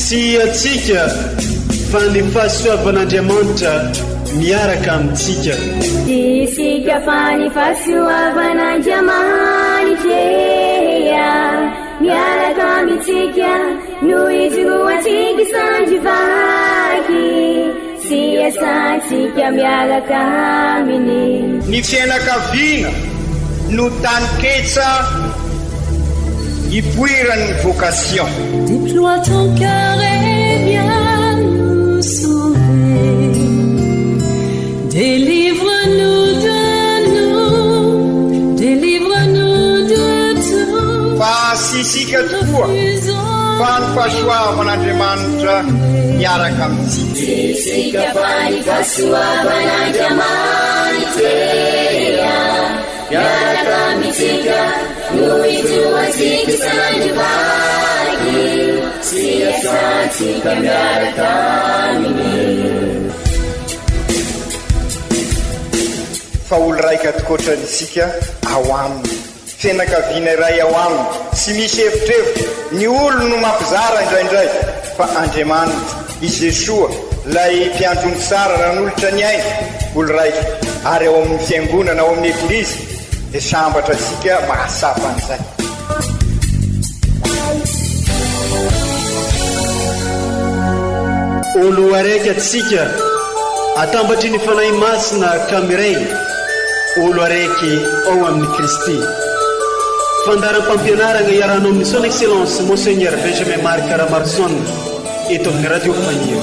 Tsy atsika fa ny fahasoavan'Andriamanitra miaraka amintsika. Isika fa ny fahasoavan'Andriamanitra miaraka amintsika noho izy roantsika sandrivaky sy asantsika miaraka aminy. Ny fianakaviana no taniketsa ipoiran'ny vocation. Déploie ton cœur et viens nous sauver. Délivre-nous de tout. Fa sisika tokoa fa ny fahasoavan'Andriamanitra miaraka amintsika. Sisika fa ny fahasoavan'Andriamanitra miaraka amintsika noho izy roantsika sandrivaky sy asantsika miaraka aminy. Fa olo raika atokotran'isika ao aminy, fianakaviana iray ao aminy, tsy misy hevitrevitra. Ny olo no mampizara indraindray, fa Andriamanitra i Jesoa lay mpiandrony tsara ran'olotra ny aina, olo raika. Ary ao amin'ny fiangonana, ao amin'ny eglizy dia sambatra tsika mahasapa an'izay. Olo araiky atsika atambatry ny fanahy masina kamiray, olo araiky ao amin'ny Kristy. Fandaram-pampianarana iaranao amin'ny son excellence Monseigneur Benjamin Marc Caramarson eto amin'ny radio Fania.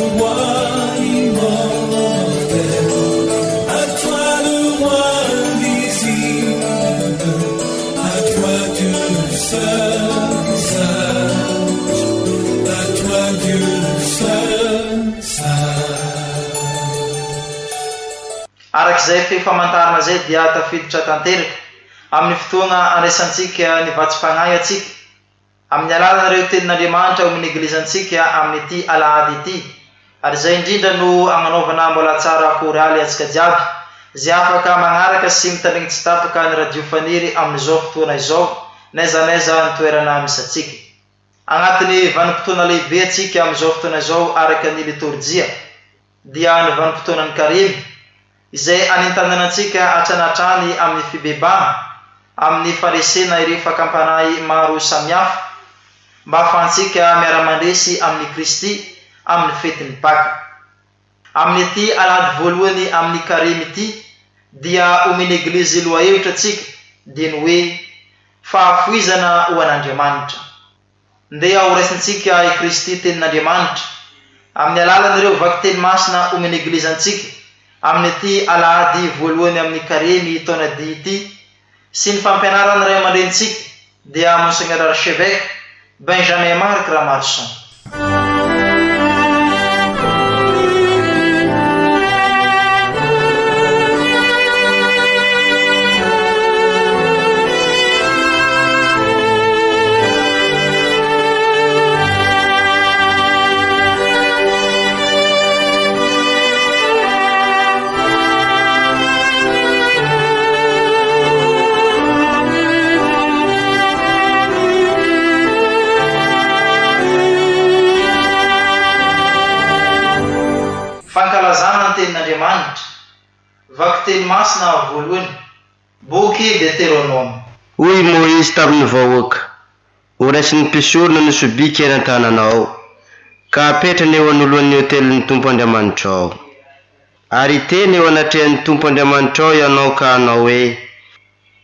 Arak'izay fifamantarana zay dia tafiditra tanteraka amin'ny fotoana andraisantsika ny vatsim-pagnahy atsika amin'ny alalan'ireo tenin'Andriamanitra ao amin'ny eglizantsika amin'ity alahady ity. Ary zay indrindra no agnanaovana mbola tsara koraly atsika jiaby zay afaka magnaraka sy mitandrigny tsy tapaka ny radio faniry amin'izao fotoana izao naiza ny toerana misy atsika. Agnatin'ny vanim-potoana lehibe atsika amin'izao fotoana izao araka ny liturgia dia ny vanim-potoanan'ny karimy izay anintananantsika atranatrany amin'ny fibebana amin'ny faresena ireo fakampanahy maro samihafa mba ahafahantsika miara-mandresy amin'ny Kristy amin'ny fetin'ny Paka. Amin'ity alahady voalohany amin'ny karimy ity dia omeny eglizy loha hevitra atsika dia ny hoe fahafoizana ho an'Andriamanitra. Ndeha ho raisintsika i Kristy tenin'Andriamanitra amin'ny alalan'ireo vaky teny masina omeny eglizantsika amin'ity alahady voalohany amin'ny karimy taona dia ity sy ny fampianarana ray aman-drenitsika dia Monseigneur Archevêque Benjamin Marc Caramarson. Tenin'Andriamanitra vaky teny masina voalohany boky Deutéronome. Hoy Moïse tamin'ny vahoaka, ho raisin'ny mpisorona ny sobika eny an-tananao ka apetrany eo anoloan'ny hotelin'ny Tompo Andriamanitrao. Ary teny eo anatrehan'ny Tompo Andriamanitrao ianao ka anao hoe: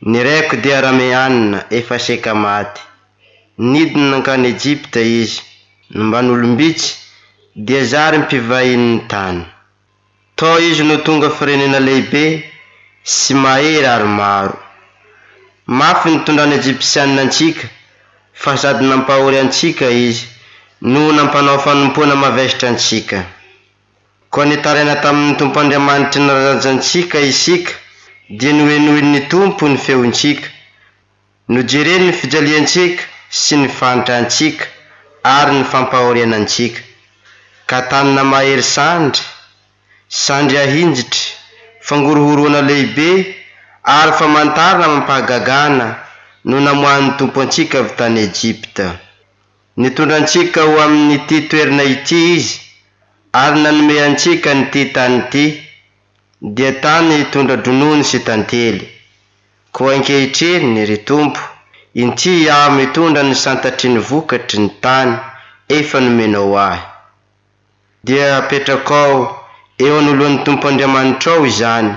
ny raiko dia Arameanina efa seka maty, nidiny nankany Egypta izy, nomban'olombitsy dia zary mpivahin'ny tany. Tao izy no tonga firenena lehibe sy mahery ary maro. Mafy nitondrany Egyptianina antsika fa sady nampahory antsika izy no nampanao fanompoana mavesitra antsika. Koa nitaraina tamin'ny Tompo Andriamanitra nirajantsika isika dia nohenohin'ny Tompo ny feontsika, nojereny ny fijaliantsika sy ny fanitrantsika ary ny fampahorianantsika. Ka tanina mahery sandry ahinjitra, fangorohoroana lehibe ary famantarana mampahagagana no namohan'ny Tompo antsika avy tany Egypta. nitondrantsika ho amin'ity toerana ity izy ary nanome antsika nyty tany ity dia tany tondra dronono sy tantely. Koa ankehitriny ry Tompo, inty aho mitondra ny santatry ny vokatry ny tany efa nomenao ahy. Dia apetrakao eo anoloan'ny Tompo Andriamanitra ao izany,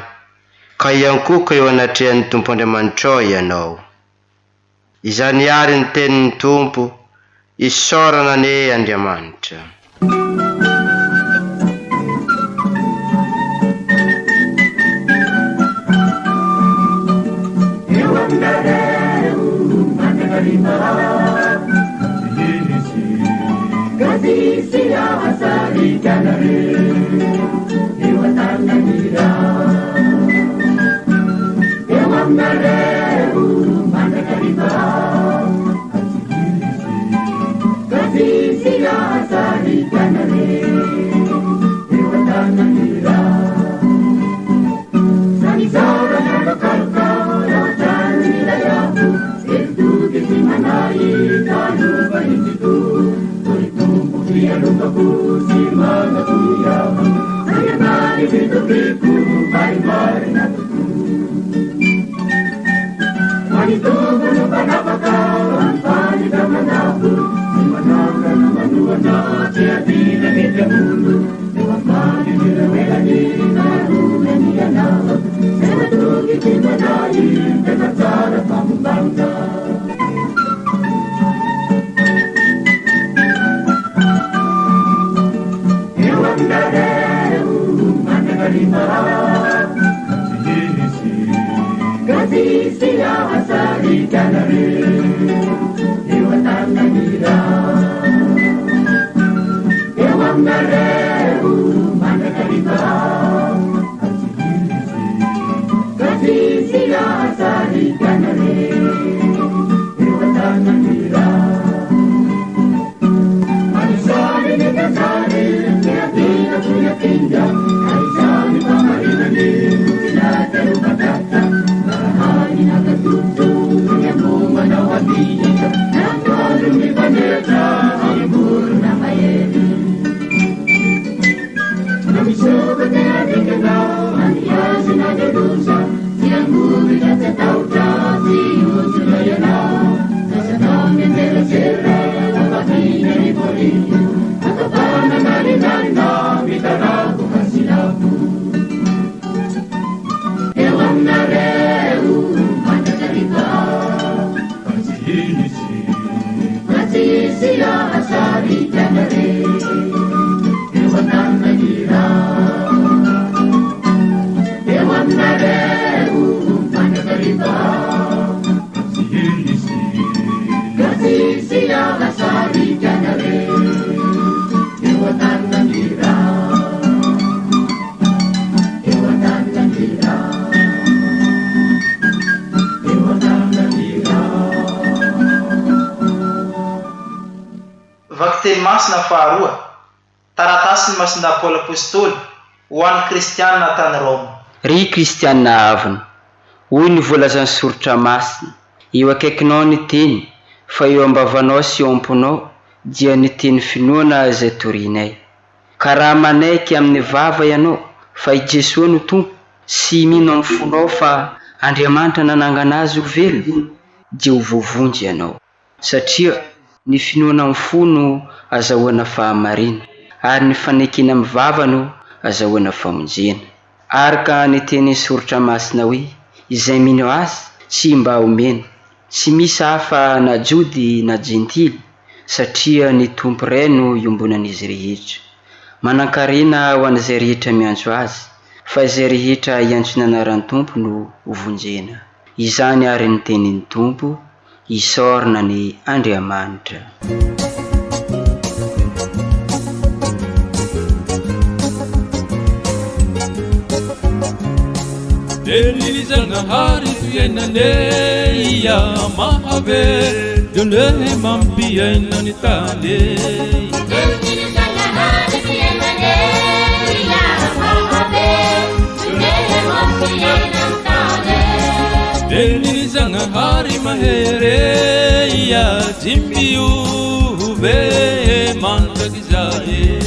ka iankoka eo anatrehan'ny Tompo Andriamanitra ao ianao. Izany ary ny tenin'ny Tompo, isaorana ane Andriamanitra. Masina faharoa, taratasy ny masinda Paoly Apôstôly ho an'ny kristianina tany Roma. Ry kristianina avana, hoy ny voalazan'ny soratra masina, eo akaikinao ny teny, fa eo ambavanao sy eo amponao dia ny teny finoana izay torinay. Ka raha manaiky amin'ny vava ianao fa i Jesosy no Tompo, sy mino amin'ny fonao fa Andriamanitra nanangana azy ho velona, dia ho vovonjy ianao. Satria ny finoana amin'ny fo no azahoana fahamarina, ary ny fanekena amin'ny vava no azahoana famonjena. Araka ny teny soratra masina hoe, izay mino azy sy mba omena, sy misy hafa na jody na jentily, satria ny Tompo iray no iombonan'izy rehetra. Manan-karena ho an'izay rehetra miantso azy, fa izay rehetra iantso ny anaran'ny Tompo no hovonjena. Izany ary ny tenin'ny Tompo, isaorana ny Andriamanitra. Denilizanahari tuyenaneya mahave Dule mampiena nitale Denilizanahari tuyenaneya mahave Dule mampiena nitale Denilizanahari mahereya Jimbiuve miove mandrakizae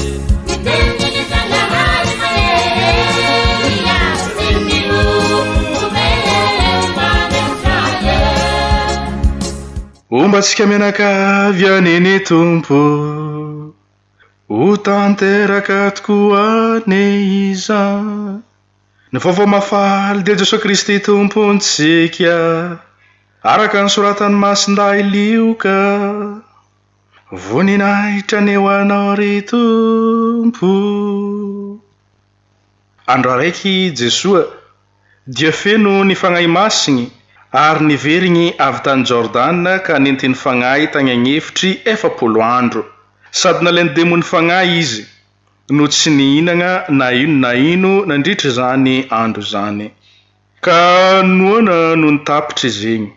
ombatsika mianakavy aneny tompo ho tanteraka tokoa ne iza ny vaovao mafaly dia Jesosy Kristy tompontsika araka ny soratany masinday lioka voninahitra ny ho anao ry tompo. Andro araiky Jesoa dia feno ny fanahy masiny ary niverigny avy tany Jordana ka nentiny fanahy tany agnefitry 40 andro sady nalainy demony fanahy izy no tsy nihinana na ino nandritra zany andro zany ka noana no nitapitra izy igny.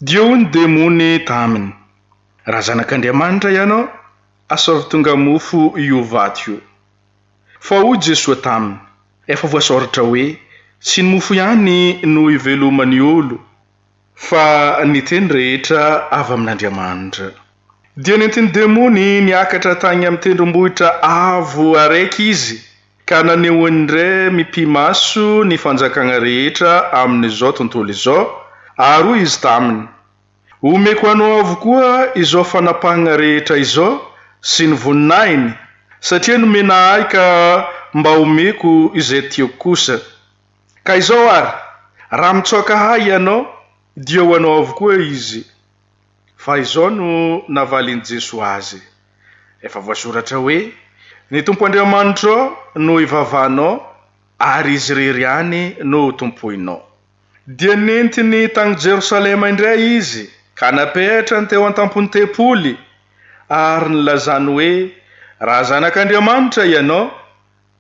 Dia hoy ny demony taminy, raha zanak'Andriamanitra ianao asaovy tonga mofo io vato io. Fa hoy Jesoa taminy, efa voasoratra hoe tsy ny mofo ihany no ivelomany olo fa ny teny rehetra avy amin'Andriamanitra. Dia nentiny demony niakatra tany amin'ny tendrombohitra avo araiky izy ka naneho indray mipimaso ny fanjakana rehetra amin'izao tontolo izao ary hoy izy taminy, omeko anao avokoa izao fanapahana rehetra izao sy ny voninahiny satria nomena ahy ka mba omeko izay tiako kosa. Ka izao ary raha mitsoaka ahy ianao dia ho anao avokoa izy. Fa izao no navaliny Jesoa azy. Efa voasoratra hoe ny Tompo Andriamanitra no ivavahanao ary izy rery ihany no tompoinao. Dia nentiny tany Jerosalema indray izy ka napetrany teo an-tampony tempoly ary nilazany hoe raha zanak'Andriamanitra ianao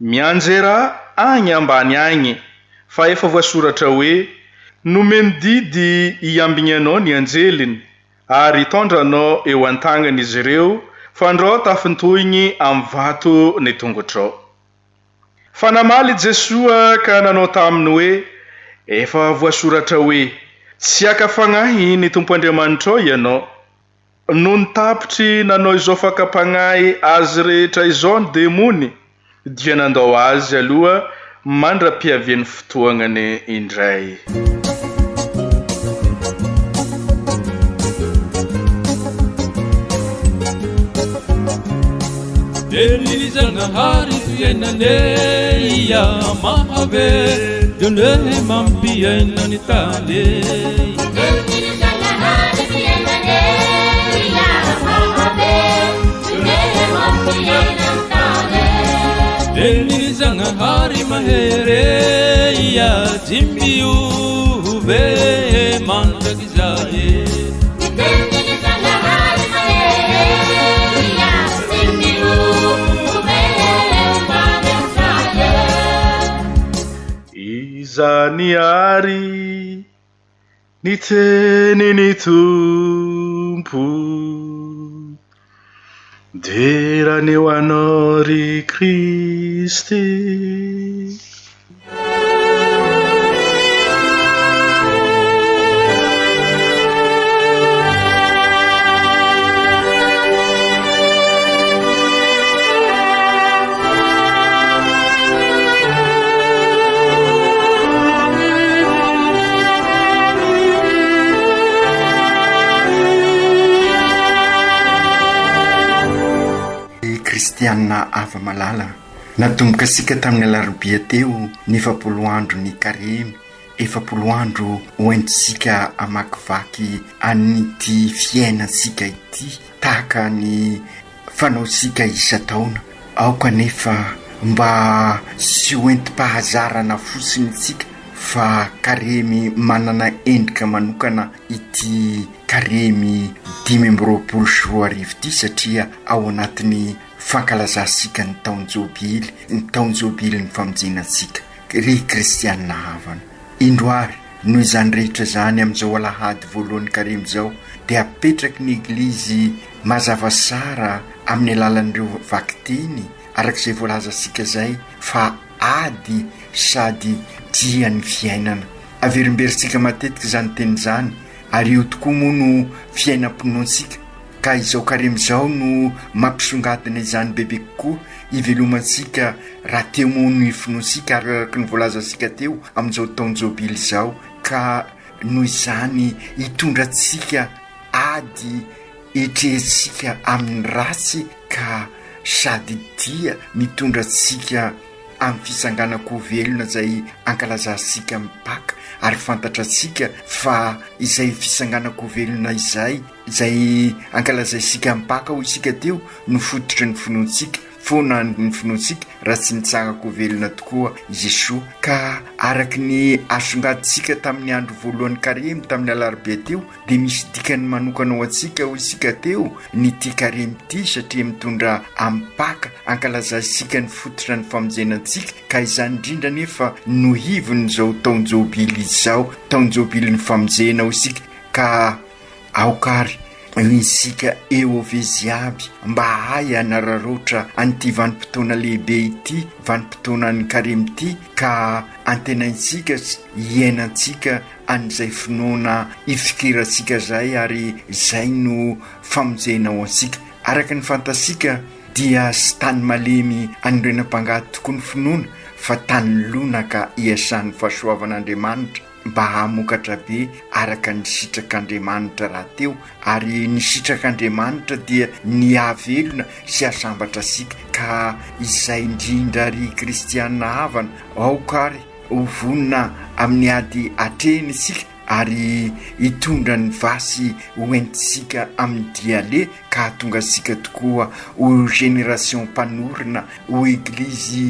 mianjera agny ambany agny, fa efa voasoratra hoe nomeny didy iambiny anao ny anjeliny ary tondranao eo an-tagnany izy ireo fa ndrao tafintohigny amin'ny vato ny tongotrao. Fa namaly Jesoa ka nanao taminy hoe efa voasoratra hoe tsy akafanahy ny Tompo Andriamanitra ianao. No nitapitry nanao izao fakapanahy azy rehetra izao ny demony dia nandao azy aloha mandra-piavian'ny fotoagnany indray. Elizanahari fiainane ia mahave dune mampiainany tale Elizanahari fiainane ia mahave dune mampiainany tale Elizanahari mahere ia jimbiuve mandrakizae Izany ary ny teniny Tompo dia raha ho anao ry Kristy. Kristianina ava malala natomboka asika tamin'ny alarobia teo ny 40 andro ny karemy, 40 andro hoentsika amakivaky an'ity fiainansika ity tahaka ny fanaosika isa-taona ao kanefa mba sy hoentim-pahazarana fosiny tsika fa karemy manana endrika manokana ity karemy 2024 ity satria ao anatiny fankalazasika ny taonjobily, ny taonjobily ny famonjenantsika ry kristianina havana. Indroary noho izany rehetra zany amin'izao alahady voalohany karemy zao dia apetraky ny eglizy mazava sara amin'ny alalan'ireo vakiteny arak'izay voalazasika zay fa ady sady dia ny fiainana. Averimberitsika matetika zany teny zany ary io tokoa moa no fiainam-pinoantsika ka izao karemy zao no mampisongadina izany bebe kokoa ivelomantsika raha teo mono ifinoansika araky ny voalazantsika teo amin'izao taonjobily izao ka noho izany hitondrantsika ady etrehetsika amin'ny ratsy ka sady dia mitondrantsika amin'ny fisanganako velona izay ankalazantsika mipaka ary fantatratsika fa izay fisanganako velona izay ankalazaisika mipaka ho isika teo no fototry ny finoantsika foana ny finoantsika raha tsy nitsangako velona tokoa Jesosy ka araky ny asongaditsika tamin'ny andro voalohany karemy tamin'ny alarobia teo dia misy dikany manokana ho antsika ho isika teo ny tia karemy ity satria mitondra ampaka ankalazaisika ny fototra ny famonjenantsika ka izany indrindra nefa no hivony zao taonjobily izao taonjobily ny famonjena ho isika ka aokary isika eo avezy aby mba hay anararoatra an'ity vanim-potoana lehibe ity vanim-potoana ny karemy ity ka antenaintsika iainantsika an'izay finoana ifikirantsika zay ary zay no famonjena ho antsika araka ny fantasika dia sy tany malemy anirenam-pangady tokoa ny finoana fa tany lona ka iasan'ny fahasoavan'Andriamanitra mba hamokatra be araka ny sitrak'Andriamanitra raha teo ary ny sitrak'Andriamanitra dia ny havelona sy asambatra sika ka izay indrindra ry kristianina havana aokary hovonina amin'ny ady atrehny sika ary hitondra ny vasy hoentisika amin'ny diale ka tonga sika tokoa ho génération mpanorina ho eglizy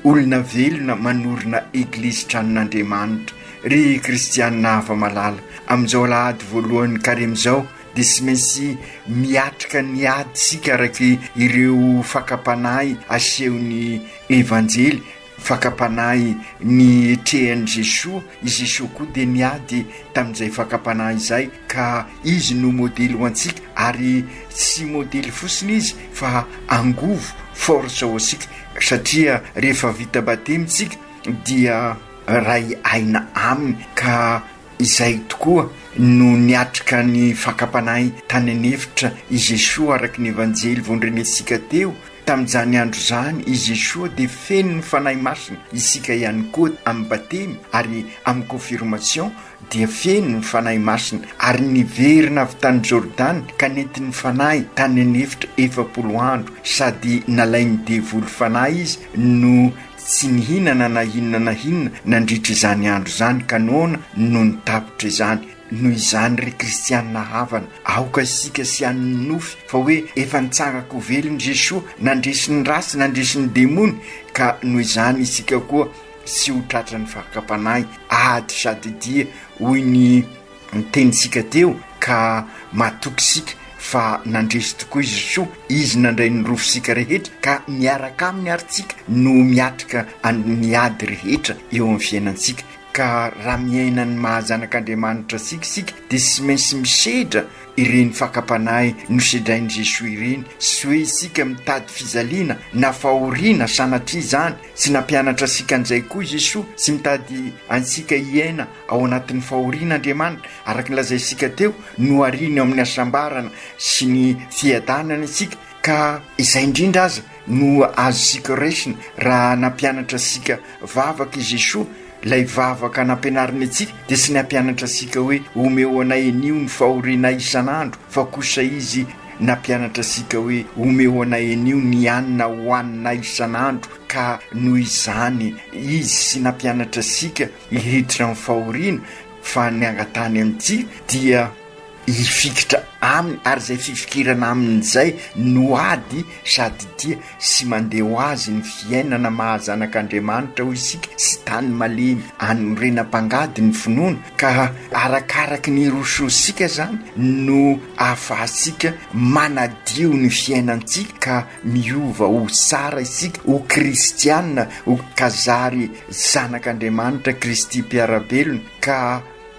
olona velona manorina eglizy tranon'Andriamanitra ry kristianina hava malala amin'izao alahady voalohany karemy zao dia sy maintsy miatrika ny ady sika araky ireo fakapanahy asehon'ny evanjely fakapanahy ny trehan'i Jesosy Jesosy koa dia niady tamin'izay fakapanahy izay ka izy no modely ho antsika ary sy modely fosiny izy fa angovo force ho antsika satria rehefa vita batemitsika dia ray aina aminy ka izay tokoa no niatrika ny fakapanahy tany anefitra i Jesosy araky ny evanjely vondrenesika teo tamin'izany andro zany i Jesosy dia feno ny fanahy masina isika ihany koa amin'ny batemy ary amin'ny confirmation dia feno ny fanahy masina ary niverina avy tany Jordany ka nentin'ny fanahy tany anefitra 40 andro sady nalainy devoly fanahy izy no tsy nihinana na inona nandritra izany andro izany ka noana no nitapitra izany noho izany ry kristianina havana aoka isika sy an'ny nofy fa hoe efa nitsangako velony Jesosy nandresin'ny rasy nandresin'ny demony ka noho izany isika koa sy ho tratra ny fakapanahy ady sady dia hoy ny tenisika teo ka matoky sika fa nandresy tokoa Jesosy izy nandray ny rofosika rehetra ka miaraka amin'ny aritsika no miatrika ny ady rehetra eo amin'ny fiainantsika ka raha miaina ny mahazanak'Andriamanitra sika dia sy maintsy misedra ireny fakapanahy nosedrain'i Jesosy ireny sy hoe isika mitady fizaliana na fahoriana sanatria izany sy nampianatra sika an'izay koa Jesosy sy mitady ansika iaina ao anatin'ny fahorian'Andriamanitra araka ny lazaisika teo no ariny amin'ny asambarana sy ny fiadanana isika ka izay indrindra aza no azo sika resina raha nampianatra sika vavaka i Jesosy lay vavaka nampianariny atsika dia sy nampianatra sika hoe omeo anay anio ny fahoriana isan'andro fa kosa izy nampianatra sika hoe omeo anay anio ny anina hohanina isan'andro ka noho izany izy sy nampianatra sika hihiditra amin'ny fahoriana fa ny angatany amintsika dia hifikitra aminy ary zay fifikirana amin'izay no ady sady dia sy mandeha ho azy ny fiainana mahazanak'Andriamanitra ho isika sy tany malemy anorenam-pangady ny finoana ka arakaraky ny rososika zany no ahafahasika manadio ny fiainantsika ka miova ho tsara isika ho kristianina ho kazary zanak'Andriamanitra Kristy mpiarabelona ka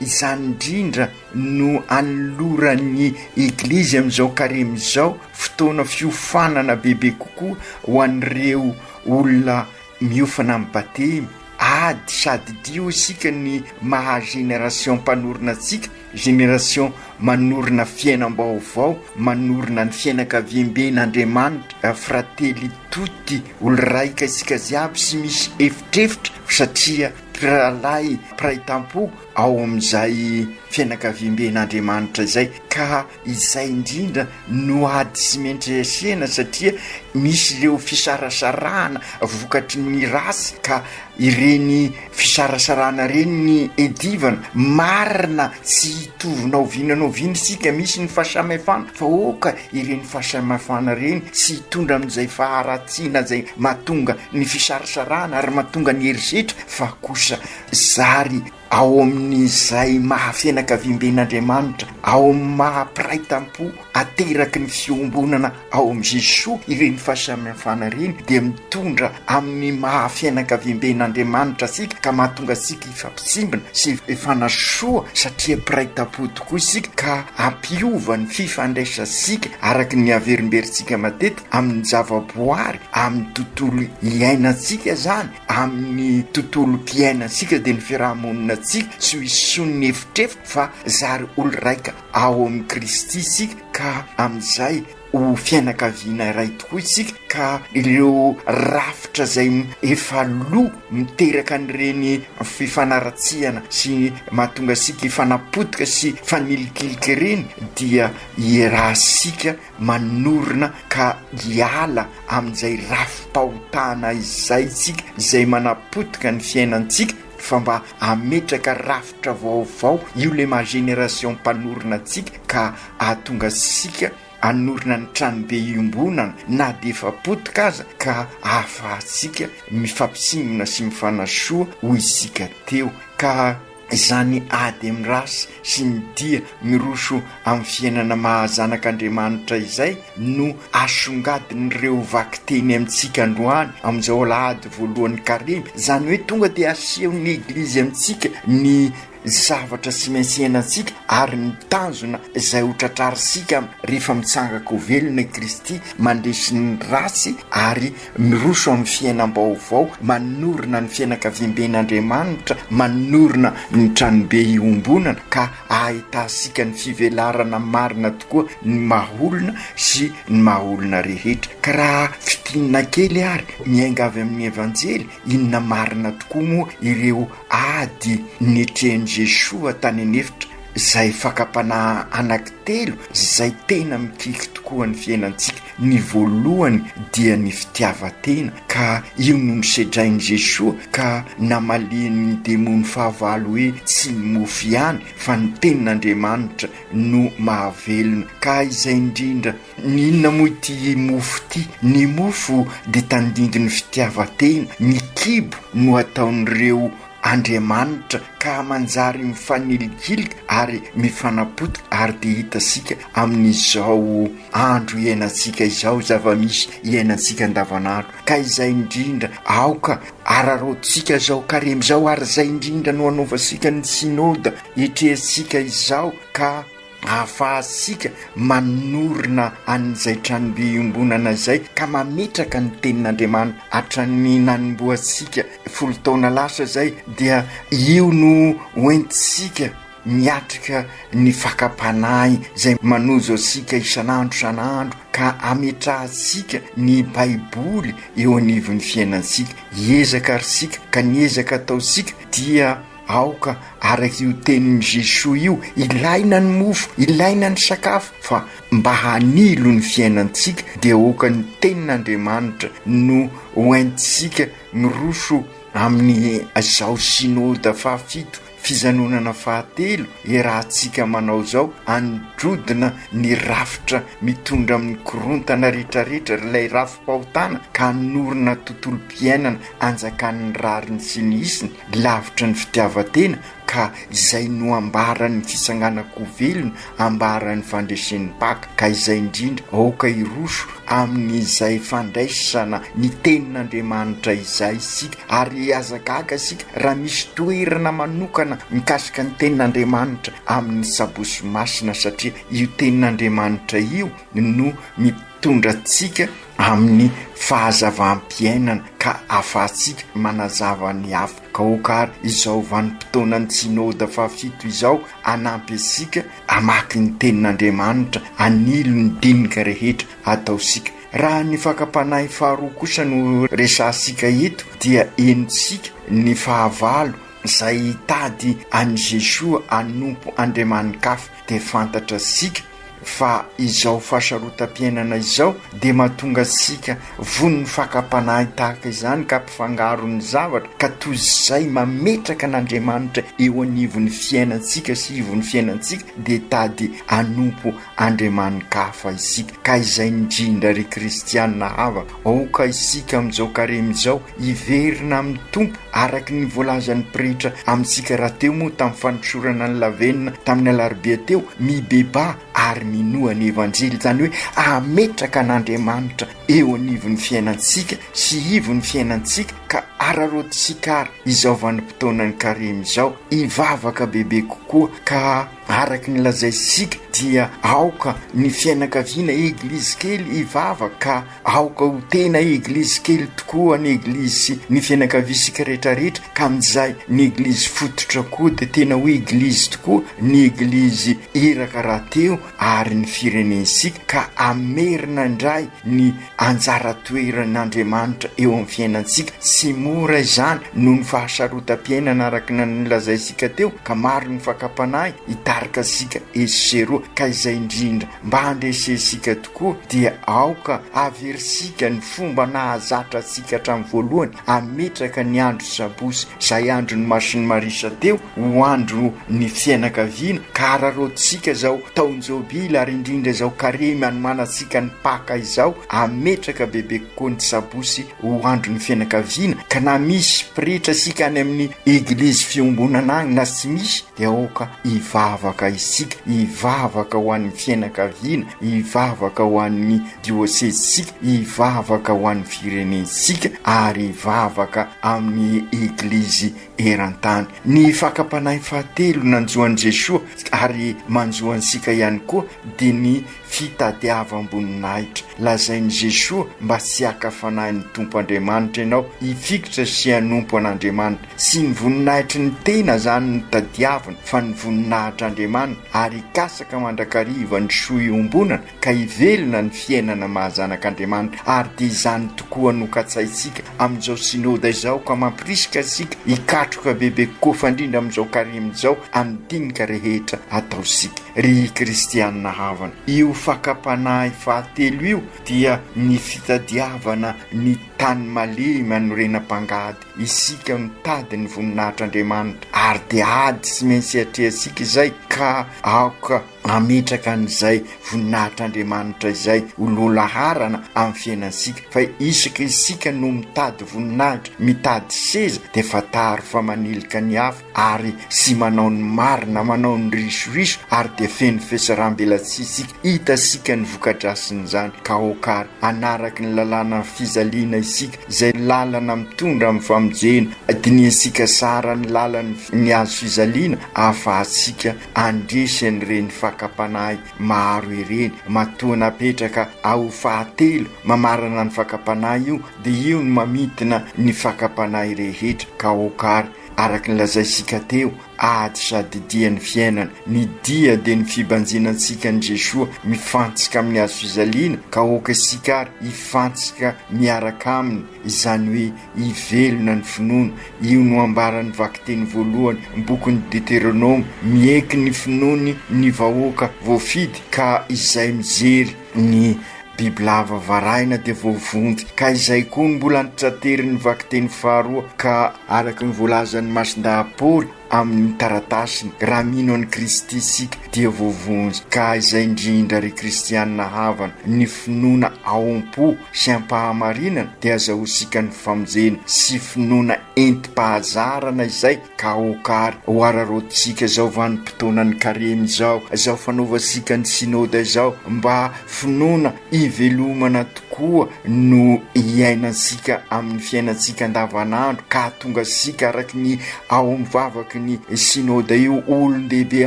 izany indrindra no anoloran'ny eglizy amin'izao karemy izao fotoana fiofanana bebe kokoa ho an'ireo olona miofana amin'ny batemy ady sady dio isika ny maha génération mpanorina atsika génération manorina fiainam-baovao, manorina ny fianakaviam-ben'Andriamanitra, frately tutti, olo raika isika ziaby sy misy efitrefitra satria piralahy piraitam-po ao amin'izay fianakaviam-ben'Andriamanitra izay. Ka izay indrindra no ady sy mentresena satria misy ireo fisarasarana vokatry ny rasy, ka ireny fisarasarana reny ny edivana marina sy hitovina ovinana oviana sika. Misy ny fahasamihafana fa oka ireny fahasamihafana reny sy hitondra amin'izay faharatsiana zay mahatonga ny fisarasarana ary mahatonga ny herisetra, fa kosa zary ao amin'izay mahafianakaviam-ben'Andriamanitra, ao amin'ny mahampiraitam-po ateraky ny fiombonana ao amin'i Jesosy. Ireny fahasamihafana reny dia mitondra amin'ny mahafianakaviam-ben'Andriamanitra sika, ka mahatonga sika hifampisimbana sy ifanasoa satria piraitam-po tokoa isika, ka ampiova ny fifandraisasika araky ny averimberitsika matetika amin'ny zavaboary, amin'ny tontolo iainantsika zany, amin'ny tontolo mpiainantsika dia ny fiarahamonina tsika sy hison'ny efitrefitra, fa zary olo raika ao amin'ny Kristy isika, ka amin'izay ho fianakaviana iray tokoa isika. Ka ireo rafitra zay efa loha miteraka an'ireny fifanaratsiana sy mahatonga sika ifanapotika sy fanilikilika reny dia iarahsika manorina ka hiala amin'izay rafi-pahotana izay tsika izay manapotika ny fiainantsika, fa mba ametraka rafitra vaovao. Io le mahagénération mpanorina atsika, ka ahatonga sika anorina ny tranobe iombonana na de efa potika aza, ka ahafahatsika mifampisimina sy mifanasoa hoy isika teo. Ka izany ady amin'ny rasy sy ny dia miroso amin'ny fiainana mahazanak'Andriamanitra izay no asongadin'ireo vakiteny amintsika androany amin'izao alahady voalohan'ny karemy. Zany hoe tonga dia aseho ny eglizy amintsika ny zavatra sy maintsy iainantsika ary ny tanjona izay ho tratrarisika rehefa mitsangako velona Kristy, mandresy ny rasy ary miroso amin'ny fiainam-baovao, manorina ny fianakaviam-ben'Andriamanitra, manorina ny tranobe iombonana, ka ahitasika ny fivelarana marina tokoa ny mahaolona sy ny mahaolona rehetra. Ka raha fitinina kely ary miainga avy amin'ny evanjely, inona marina tokoa moa ireo ady netrehan'i Jesosy tany anefitra, zay fakapana anankitelo zay tena mikiky tokoa ny fiainantsika. Ny voalohany dia ny fitiavatena, ka io no nisedrain'i Jesosy ka namalian'ny demony fahavalo hoe tsy ny mofo ihany fa ny tenin'Andriamanitra no mahavelona. Ka izay indrindra ny inona moa ity mofo ity? Ny mofo dia tandindiny fitiavatena, ny kibo no ataon'ireo Andriamanitra ka manjary mifanilikilika ary mifanapotika, ary dia hitasika amin'izao andro iainantsika izao, zava-misy iainantsika andavanandro. Ka izay indrindra aoka ararotsika zao karemy zao, ary izay indrindra no anaovasika ny sinoda hitrehasika izao, ka ahafahasika manorina an'izay tranobe iombonana izay, ka mametraka ny tenin'Andriamanitra hatrany nanomboasika 10 taona lasa zay. Dia io no hoentisika miatrika ny fakapanahy zay manozo asika isan'andro, ka ametrahasika ny baiboly eo anivon'ny fiainantsika. Hiezaka arsika, ka niezaka ataosika dia aoka araky io tenin'i Jesosy io, ilaina ny mofo, ilaina ny sakafo, fa mba hanilo ny fiainantsika dia oka ny tenin'Andriamanitra no hoentisika miroso amin'ny zao sinoda fahafito fizanonana fahatelo. Rahantsika manao zao androdina ny rafitra mitondra amin'ny korontana rehetrarehetra, ilay rafi-pahotana, ka norina tontolo mpiainana anjakan'ny rariny sy ny isiny lavitra ny fitiavatena, ka izay no ambarany fisanganako velona, ambarany fandresen'ny paka. Ka izay indrindra aoka iroso amin'izay fandraisana ny tenin'Andriamanitra izay isika, ary azagaga sika raha misy toerana manokana mikasika ny tenin'Andriamanitra amin'ny sabosy masina, satria io tenin'Andriamanitra io no mitondra tsika amin'ny fahazavam-piainana ka afatsika manazava ny hafa ka okary izao vanim-potoanany synôda fafito izao anampy asika amaky ny tenin'Andriamanitra anilo ny dinika rehetra ataosika. Raha ny fakapanahy faharoa kosa no resasika eto dia enitsika ny fahavalo izay tady any Jesoa anompo andriamanin-kafa dia fantatra sika fa izao fahasarotam-piainana izao dia mahatonga sika von'ny fakapanahy tahaka izany ka mpifangaro ny zavatra ka toy izay mametraka an'Andriamanitra eo anivon'ny fiainantsika sy ivon'ny fiainantsika dia tady anompo andriamanin-kafa isika. Ka izay indrindra ry kristianina hava aoka isika amin'izao karemy izao iverina amin'ny tompo araky ny voalazan'ny pretra amintsika raha teo moa tamin'ny fanosorana ny lavenina tamin'ny alarobia teo mibeba ary minoa ny evanjely, zany hoe ametraka an'Andriamanitra eo anivon'ny fiainantsika sy ivon'ny fiainantsika ka ararotsika ary izao vanim-potoanany karemy izao ivavaka bebe kokoa ka araky ny lazaisika dia aoka ny fianakaviana eglizy kely ivavaka ka aoka ho tena eglizy kely tokoa ny eglizy sy ny fianakavisika rehetrarehetra ka amin'izay ny eglizy fototra koa dia tena hoe eglizy tokoa ny eglizy iraka raha teo ary ny firenensika ka amerina indray ny anjara toeran'Andriamanitra eo amin'ny fiainantsika. Sy mora izany noho ny fahasarotam-piainana araky ny lazaisika teo ka maro ny fakapanahy hitarika sika eseroa ka izay indrindra mba handresesika tokoa dia aoka averisika ny fomba nahazatra sika hatramin'ny voalohany ametraka ny andro sabosy izay andro ny masiny marisa teo ho andro ny fianakaviana ka ararotsika zao taonjobila ary indrindra zao karemy anomanasika ny paka izao ametraka bebe kokoa ny sabosy ho andro ny fianakaviana ka na misy pretra sika any amin'ny eglizy fiombonana agny na tsy misy dia aoka ivavaka isika, ivavaka ho an'ny fianakaviana, ivavaka ho an'ny diosezisika, ivavaka ho an'ny firenensika ary ivavaka amin'ny eglizy eran-tany. Ny fakapanahy fahatelo nanjoan'i Jesoa ary manjoantsika ihany koa dia ny fitadiavam-boninahitra. Lazain'i Jesoa mba sy hakafanahy ny tompo Andriamanitra ianao hifikitra sy hanompo an'Andriamanitra sy ny voninahitry ny tena zany ny tadiavana fa ny voninahitr'Andriamanitra ary kasaka mandrakariva ny soa iombonana ka hivelona ny fiainana mahazanak'Andriamanitra ary dia izany tokoa nokatsaitsika amin'izao synôda izao ka mampirisika sika hikatroka bebe kofa indrindra amin'izao karemy izao amin'ny dinika rehetra ataosika. Ry kristianina havana, io fakapanahy fahatelo io dia ny fitadiavana ny tany malemy anorenam-pangady isika mitady ny voninahitr'Andriamanitra ary dia ady sy maintsy atreasika izay ka aoka ametraka an'izay voninahitr'Andriamanitra izay ololaharana amin'ny fiainansika fa isaka isika no mitady voninahitra mitady seza dia fataro fa manilika ny hafa ary sy manao ny marina manao ny risoriso ary dia feno fiasaram-belatsy isika hita sika ny vokadrasin'izany ka okary anaraky ny lalàna fizaliana isika izay lalana mitondra amin'ny famonjena diniasika sara ny lalany ny azo fizaliana ahafahantsika andresany reny fakapanahy maro ireny matoa napetraka ao fahatelo mamarana ny fakapanahy io dia io no mamitina ny fakapanahy rehetra ka okary araky ny lazaisika teo ady sady dia ny fiainana ny dia dia ny fibanjinantsika any Jesoa mifantsika amin'ny azo fizaliana ka oka isika ary hifantsika miaraka aminy izany hoe hivelona ny finoana. Io no ambarany vakiteny voalohany bokon'ny Deuteronome mieky ny finoany ny vahoaka voafidy ka izay mijery ny bibilava varaina dia voavonjy ka izay koa mbola nitratery ny vakiteny faharoa ka araky ny voalazan'ny masin-dahapory amin'ny taratasiny raha mino an'i Kristy isika dia voavonjy ka izay indrindra ry kristianina havana ny finoana aom-po sy ampahamarinana dia azahosika ny famonjena sy finoana enti-pahazarana izay ka okary ho ararotsika zao vanim-potoanany karemy izao fanaovasika ny synôda izao mba finoana ivelomana tokoa no iainansika amin'ny fiainansika andavanandro ka tonga sika araky ny ao mivavaky ny synôda io olon-dehibe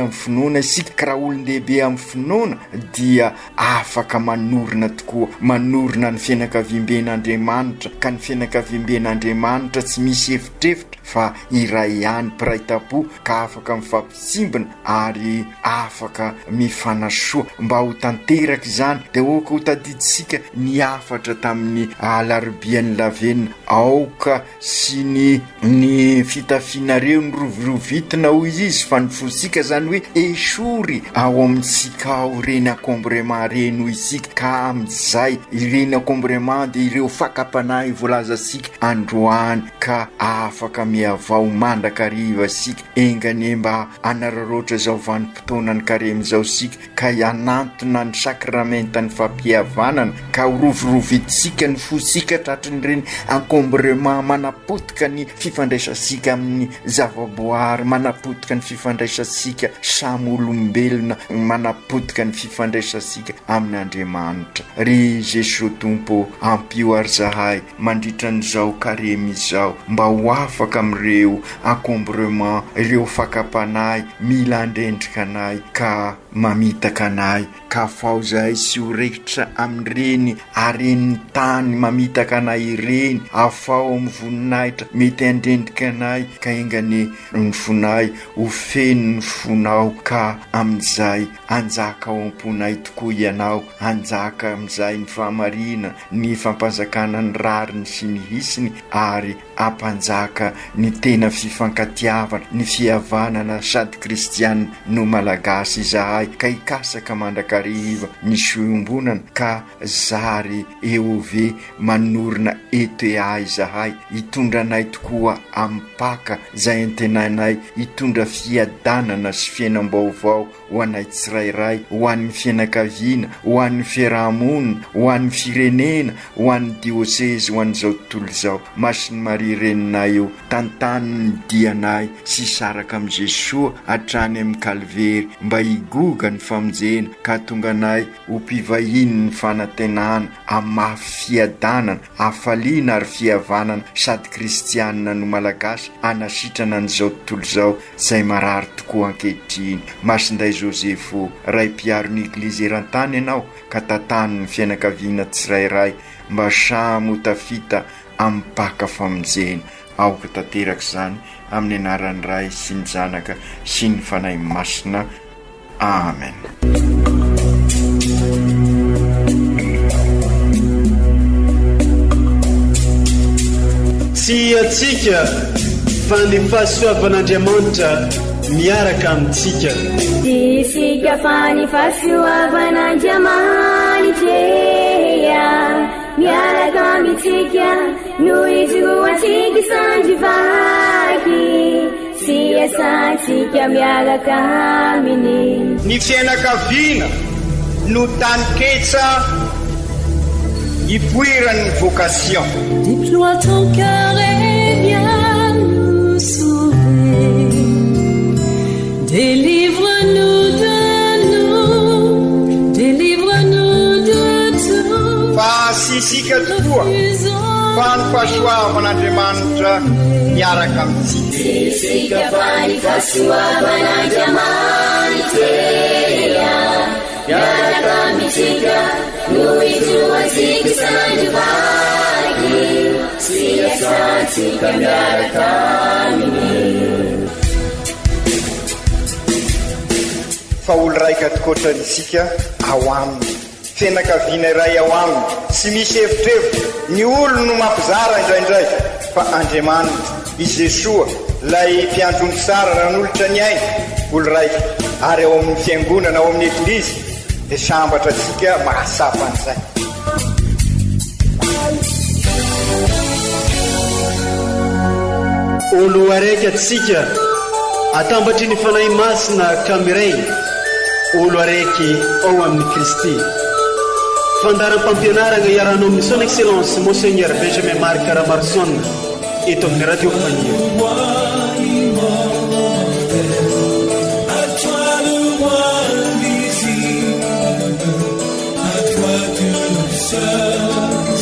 amin'ny finoana isika ka raha olon-dehibe amin'ny finoana dia afaka manorina tokoa, manorina ny fianakaviam-ben'Andriamanitra, ka ny fianakaviam-ben'Andriamanitra tsy misy efitrefitra fa iray ihany mpiray tampo, ka afaka mifampitsimbina ary afaka mifanasoa. Mba ho tanteraka izany dia oka ho tadiditsika ny afatra tamin'ny alarobia ny lavenina aoka sy ny fitafianareo ny rovirovitina hoy izy fa ny fosika zany hoe esory ao amintsika ao ireny acombrement reny hoy isika, ka amin'izay ireny acombrement dia ireo fakapanahy voalaza sika androany ka afaka miavao mandrakariva sika engany mba anararoatra zao vanim-potoana ny karemy zao sika ka anantona ny sakramentany fampihavanana ka rovirovitsika ny fosika tratrin'ireny acombrement manapotika ny fifandraisasika amin'ny zavaboary, manapotika ny fifandraisasika samy olombelona, manapotika ny fifandraisasika amin'ny Andriamanitra. Ry Jesosy Tompo ampio ary zahay mandritra n'izao karemy izao mba ho afaka amin'ireo acombrement, ireo fakapanahy mila andrendrika anay ka mamitaka anay, ka fao zahay sy ho rekitra amin'ireny aren'ny tany mamitaka anay ireny, afao amin'ny voninahitra mety andrendrika anay ka engany ny fonay ho feno ny fonao, ka amin'izay anjaka ao am-ponay tokoa ianao, anjaka amin'izay ny fahamarina, ny fampanjakana ny rariny sy ny hisiny, ary ampanjaka ny tena fifankatiavana, ny fihavanana sady kristianina no malagasy zahay, ka ikasaka mandrakariva ny soiombonana ka zary eo ve manorina eto ahy zahay, hitondra anay tokoa ampaka zay antenanay, hitondra fiadanana sy fiainam-baovao ho anay tsirairay, ho an'ny fianakaviana, ho an'ny fiarahamonina, ho an'ny firenena, ho an'ny dioseze, ho an'izao tontolo izao. Masiny Maria reninay eo tantany ny dianay sy saraka amin'i Jesosy hatrany amin'ny Kalvery mba higoga ny famonjena ka tonga anay ho mpivahiny ny fanantenana amafy fiadanana, afaliana ary fihavanana sady kristianina no malagasy anasitrana n'izao tontolo izao zay marary tokoa ankehitriny. Masinday Josefo ray mpiaro ny eglizy eran-tany ianao ka tantany ny fianakaviana tsirairay mba samy ho tafita ampaka famonjena. Aoka tanteraka izany amin'ny anaran'ny Ray sy ny Zanaka sy ny Fanahy Masina. Amen. Tsy atsika fa ny fahasoavan'Andriamanitra miaraka amintsika. Isika fa ny fahasoavan'Andriamanitra miaraka amintsika noho izy roantsika sandrivaky sy asantsika miaraka aminy. Ny fianakaviana no taniketsa ipoiran'ny vocation. Déploie ton cœur et viens nous sauver. Délivre-nous de nous, délivre-nous de tout. Fa sisika tokoa fa ny fahasoavan'Andriamanitra miaraka amintsika. Sisika fa ny fahasoavan'Andriamanitra miaraka amintsika noho izy roantsika sandrivaky sy asantsika miaraka aminy. Fa olo raika tokoatranisika ao aminy, fianakaviana iray ao aminy, tsy misy evitrevitra. Ny olo no mampizara indraindray fa Andriamanitra i Jesosy lay mpiandrony tsara ranolotra ny aina, olo raika ary ao amin'ny fiangonana, ao amin'ny eglizy dia sambatra antsika mahasapa an'izay. Olo araiky atsika atambatry ny fanahy masina kamiray, olo araiky ao amin'ny Kristy. Fandaram-pampianarana iaranao amin'ny son excellence Monseigneur Benjamin Marc Caramarson eto amin'ny radio Fania. À toi Dieu nous sommes.